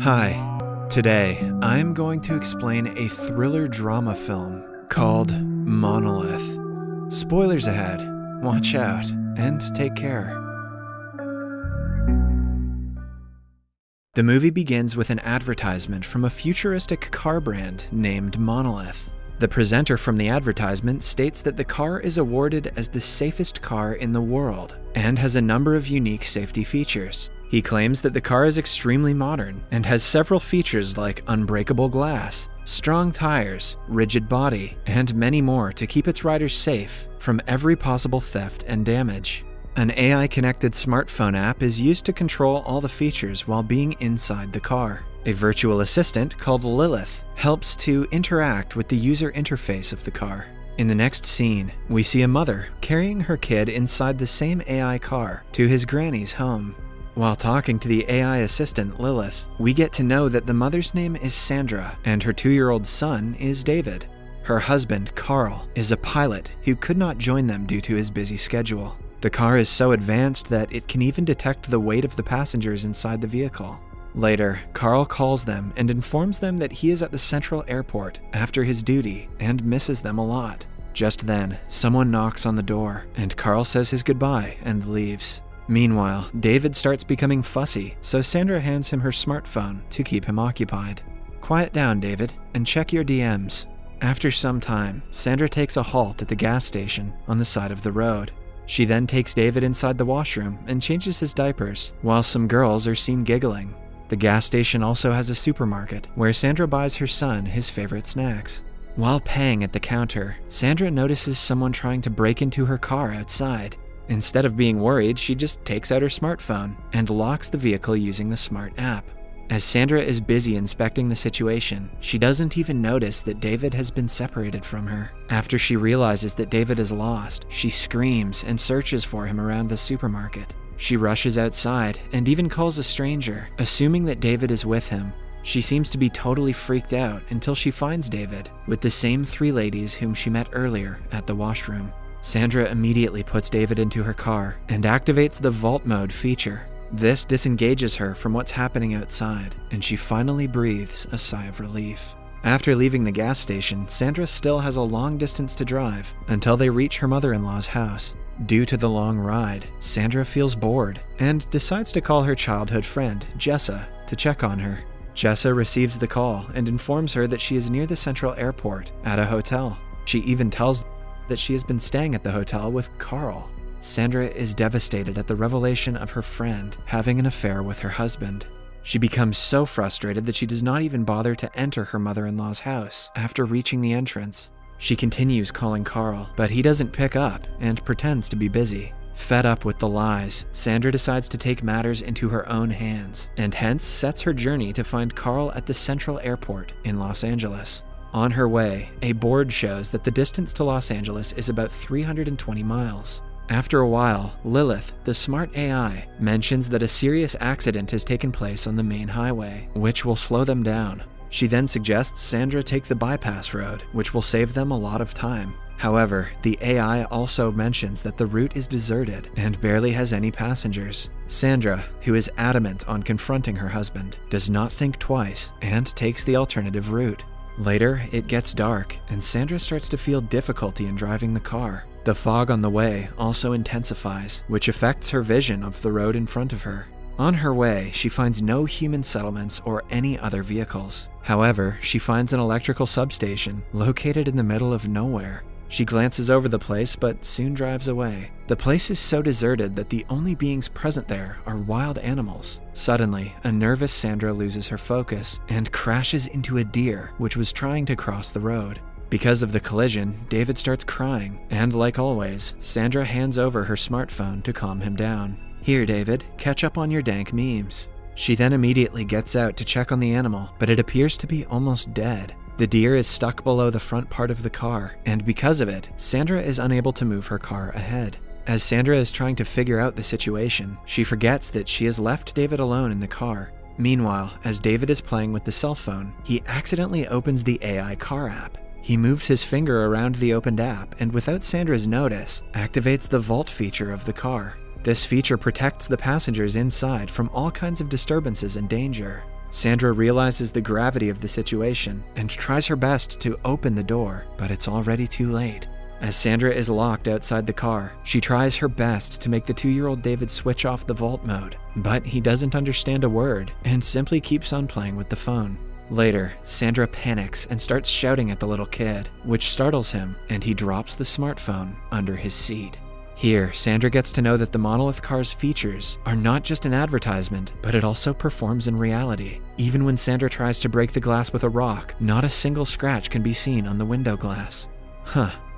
Hi. Today, I'm going to explain a thriller drama film called Monolith. Spoilers ahead. Watch out and take care. The movie begins with an advertisement from a futuristic car brand named Monolith. The presenter from the advertisement states that the car is awarded as the safest car in the world and has a number of unique safety features. He claims that the car is extremely modern and has several features like unbreakable glass, strong tires, rigid body, and many more to keep its riders safe from every possible theft and damage. An AI-connected smartphone app is used to control all the features while being inside the car. A virtual assistant called Lilith helps to interact with the user interface of the car. In the next scene, we see a mother carrying her kid inside the same AI car to his granny's home. While talking to the AI assistant Lilith, we get to know that the mother's name is Sandra and her 2-year-old son is David. Her husband, Carl, is a pilot who could not join them due to his busy schedule. The car is so advanced that it can even detect the weight of the passengers inside the vehicle. Later, Carl calls them and informs them that he is at the Central Airport after his duty and misses them a lot. Just then, someone knocks on the door and Carl says his goodbye and leaves. Meanwhile, David starts becoming fussy, so Sandra hands him her smartphone to keep him occupied. Quiet down, David, and check your DMs. After some time, Sandra takes a halt at the gas station on the side of the road. She then takes David inside the washroom and changes his diapers, while some girls are seen giggling. The gas station also has a supermarket, where Sandra buys her son his favorite snacks. While paying at the counter, Sandra notices someone trying to break into her car outside. Instead of being worried, she just takes out her smartphone and locks the vehicle using the smart app. As Sandra is busy inspecting the situation, she doesn't even notice that David has been separated from her. After she realizes that David is lost, she screams and searches for him around the supermarket. She rushes outside and even calls a stranger, assuming that David is with him. She seems to be totally freaked out until she finds David with the same 3 ladies whom she met earlier at the washroom. Sandra immediately puts David into her car and activates the vault mode feature. This disengages her from what's happening outside, and she finally breathes a sigh of relief. After leaving the gas station, Sandra still has a long distance to drive until they reach her mother-in-law's house. Due to the long ride, Sandra feels bored and decides to call her childhood friend, Jessa, to check on her. Jessa receives the call and informs her that she is near the Central Airport at a hotel. She even tells that she has been staying at the hotel with Carl. Sandra is devastated at the revelation of her friend having an affair with her husband. She becomes so frustrated that she does not even bother to enter her mother-in-law's house after reaching the entrance. She continues calling Carl, but he doesn't pick up and pretends to be busy. Fed up with the lies, Sandra decides to take matters into her own hands and hence sets her journey to find Carl at the Central Airport in Los Angeles. On her way, a board shows that the distance to Los Angeles is about 320 miles. After a while, Lilith, the smart AI, mentions that a serious accident has taken place on the main highway, which will slow them down. She then suggests Sandra take the bypass road, which will save them a lot of time. However, the AI also mentions that the route is deserted and barely has any passengers. Sandra, who is adamant on confronting her husband, does not think twice and takes the alternative route. Later, it gets dark, and Sandra starts to feel difficulty in driving the car. The fog on the way also intensifies, which affects her vision of the road in front of her. On her way, she finds no human settlements or any other vehicles. However, she finds an electrical substation located in the middle of nowhere. She glances over the place but soon drives away. The place is so deserted that the only beings present there are wild animals. Suddenly, a nervous Sandra loses her focus and crashes into a deer which was trying to cross the road. Because of the collision, David starts crying, and like always, Sandra hands over her smartphone to calm him down. Here, David, catch up on your dank memes. She then immediately gets out to check on the animal, but it appears to be almost dead. The deer is stuck below the front part of the car, and because of it, Sandra is unable to move her car ahead. As Sandra is trying to figure out the situation, she forgets that she has left David alone in the car. Meanwhile, as David is playing with the cell phone, he accidentally opens the AI car app. He moves his finger around the opened app and without Sandra's notice, activates the vault feature of the car. This feature protects the passengers inside from all kinds of disturbances and danger. Sandra realizes the gravity of the situation and tries her best to open the door, but it's already too late. As Sandra is locked outside the car, she tries her best to make the 2-year-old David switch off the vault mode, but he doesn't understand a word and simply keeps on playing with the phone. Later, Sandra panics and starts shouting at the little kid, which startles him, and he drops the smartphone under his seat. Here, Sandra gets to know that the monolith car's features are not just an advertisement, but it also performs in reality. Even when Sandra tries to break the glass with a rock, not a single scratch can be seen on the window glass.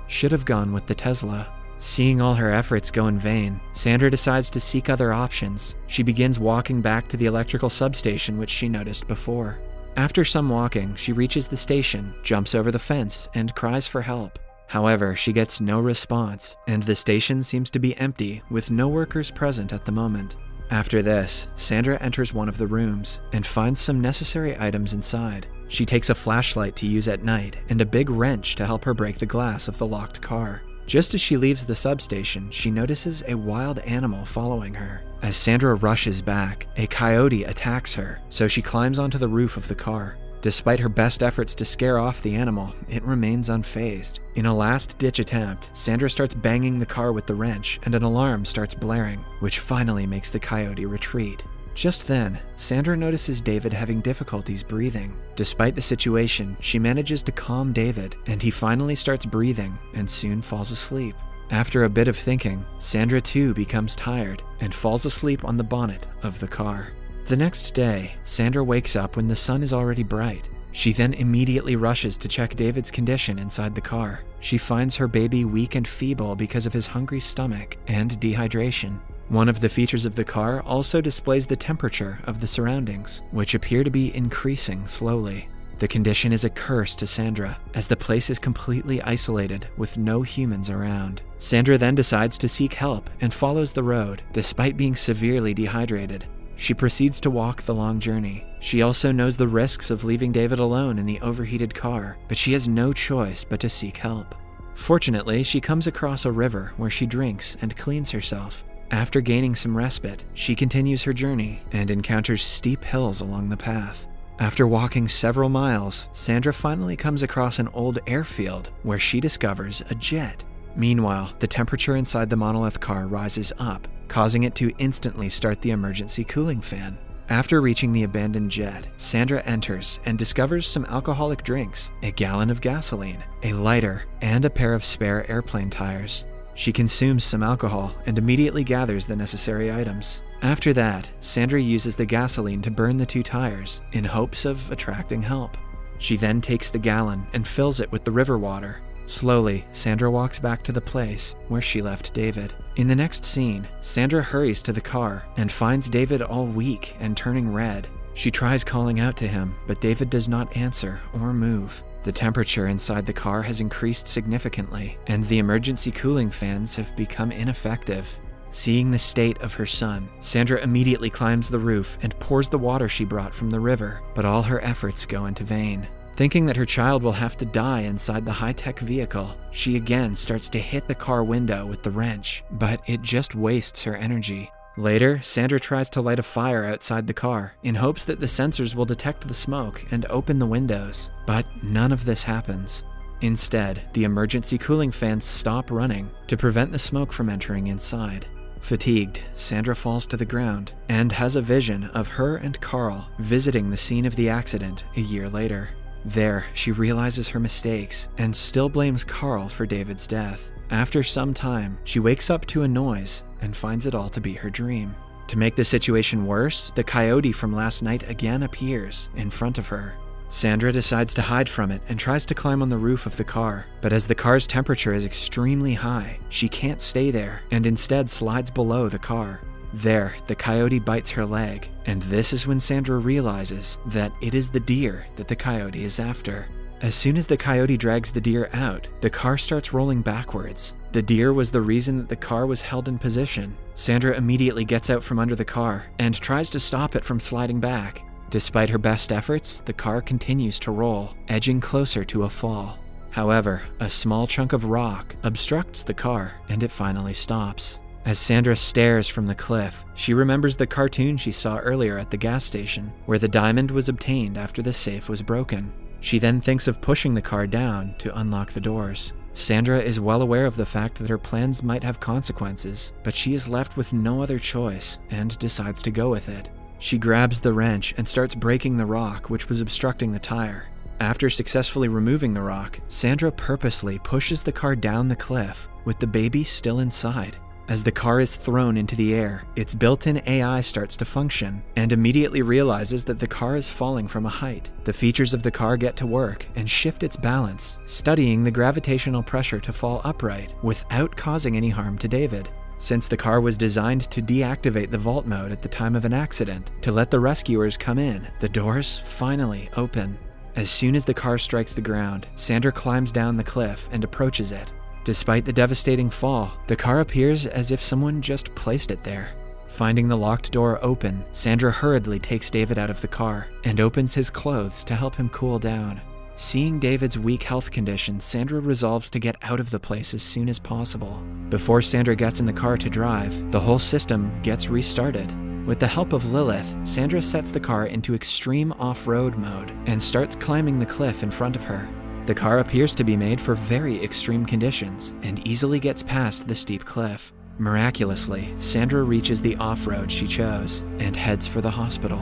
Should have gone with the Tesla. Seeing all her efforts go in vain, Sandra decides to seek other options. She begins walking back to the electrical substation which she noticed before. After some walking, she reaches the station, jumps over the fence, and cries for help. However, she gets no response, and the station seems to be empty with no workers present at the moment. After this, Sandra enters one of the rooms and finds some necessary items inside. She takes a flashlight to use at night and a big wrench to help her break the glass of the locked car. Just as she leaves the substation, she notices a wild animal following her. As Sandra rushes back, a coyote attacks her, so she climbs onto the roof of the car. Despite her best efforts to scare off the animal, it remains unfazed. In a last-ditch attempt, Sandra starts banging the car with the wrench and an alarm starts blaring, which finally makes the coyote retreat. Just then, Sandra notices David having difficulties breathing. Despite the situation, she manages to calm David, and he finally starts breathing and soon falls asleep. After a bit of thinking, Sandra too becomes tired and falls asleep on the bonnet of the car. The next day, Sandra wakes up when the sun is already bright. She then immediately rushes to check David's condition inside the car. She finds her baby weak and feeble because of his hungry stomach and dehydration. One of the features of the car also displays the temperature of the surroundings, which appear to be increasing slowly. The condition is a curse to Sandra, as the place is completely isolated with no humans around. Sandra then decides to seek help and follows the road, despite being severely dehydrated. She proceeds to walk the long journey. She also knows the risks of leaving David alone in the overheated car, but she has no choice but to seek help. Fortunately, she comes across a river where she drinks and cleans herself. After gaining some respite, she continues her journey and encounters steep hills along the path. After walking several miles, Sandra finally comes across an old airfield where she discovers a jet. Meanwhile, the temperature inside the monolith car rises up, causing it to instantly start the emergency cooling fan. After reaching the abandoned jet, Sandra enters and discovers some alcoholic drinks, a gallon of gasoline, a lighter, and a pair of spare airplane tires. She consumes some alcohol and immediately gathers the necessary items. After that, Sandra uses the gasoline to burn the 2 tires in hopes of attracting help. She then takes the gallon and fills it with the river water. Slowly, Sandra walks back to the place where she left David. In the next scene, Sandra hurries to the car and finds David all weak and turning red. She tries calling out to him, but David does not answer or move. The temperature inside the car has increased significantly, and the emergency cooling fans have become ineffective. Seeing the state of her son, Sandra immediately climbs the roof and pours the water she brought from the river, but all her efforts go into vain. Thinking that her child will have to die inside the high-tech vehicle, she again starts to hit the car window with the wrench, but it just wastes her energy. Later, Sandra tries to light a fire outside the car in hopes that the sensors will detect the smoke and open the windows, but none of this happens. Instead, the emergency cooling fans stop running to prevent the smoke from entering inside. Fatigued, Sandra falls to the ground and has a vision of her and Carl visiting the scene of the accident a year later. There, she realizes her mistakes and still blames Carl for David's death. After some time, she wakes up to a noise and finds it all to be her dream. To make the situation worse, the coyote from last night again appears in front of her. Sandra decides to hide from it and tries to climb on the roof of the car, but as the car's temperature is extremely high, she can't stay there and instead slides below the car. There, the coyote bites her leg, and this is when Sandra realizes that it is the deer that the coyote is after. As soon as the coyote drags the deer out, the car starts rolling backwards. The deer was the reason that the car was held in position. Sandra immediately gets out from under the car and tries to stop it from sliding back. Despite her best efforts, the car continues to roll, edging closer to a fall. However, a small chunk of rock obstructs the car and it finally stops. As Sandra stares from the cliff, she remembers the cartoon she saw earlier at the gas station, where the diamond was obtained after the safe was broken. She then thinks of pushing the car down to unlock the doors. Sandra is well aware of the fact that her plans might have consequences, but she is left with no other choice and decides to go with it. She grabs the wrench and starts breaking the rock which was obstructing the tire. After successfully removing the rock, Sandra purposely pushes the car down the cliff with the baby still inside. As the car is thrown into the air, its built-in AI starts to function and immediately realizes that the car is falling from a height. The features of the car get to work and shift its balance, studying the gravitational pressure to fall upright without causing any harm to David. Since the car was designed to deactivate the vault mode at the time of an accident to let the rescuers come in, the doors finally open. As soon as the car strikes the ground, Sandra climbs down the cliff and approaches it. Despite the devastating fall, the car appears as if someone just placed it there. Finding the locked door open, Sandra hurriedly takes David out of the car and opens his clothes to help him cool down. Seeing David's weak health condition, Sandra resolves to get out of the place as soon as possible. Before Sandra gets in the car to drive, the whole system gets restarted. With the help of Lilith, Sandra sets the car into extreme off-road mode and starts climbing the cliff in front of her. The car appears to be made for very extreme conditions and easily gets past the steep cliff. Miraculously, Sandra reaches the off-road she chose and heads for the hospital.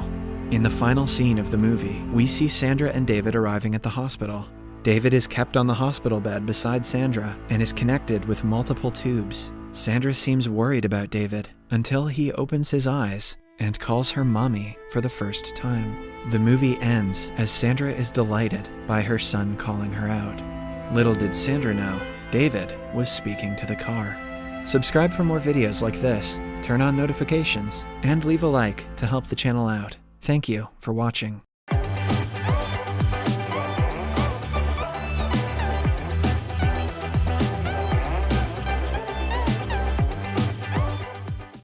In the final scene of the movie, we see Sandra and David arriving at the hospital. David is kept on the hospital bed beside Sandra and is connected with multiple tubes. Sandra seems worried about David until he opens his eyes and calls her mommy for the first time. The movie ends as Sandra is delighted by her son calling her out. Little did Sandra know, David was speaking to the car. Subscribe for more videos like this, turn on notifications, and leave a like to help the channel out. Thank you for watching.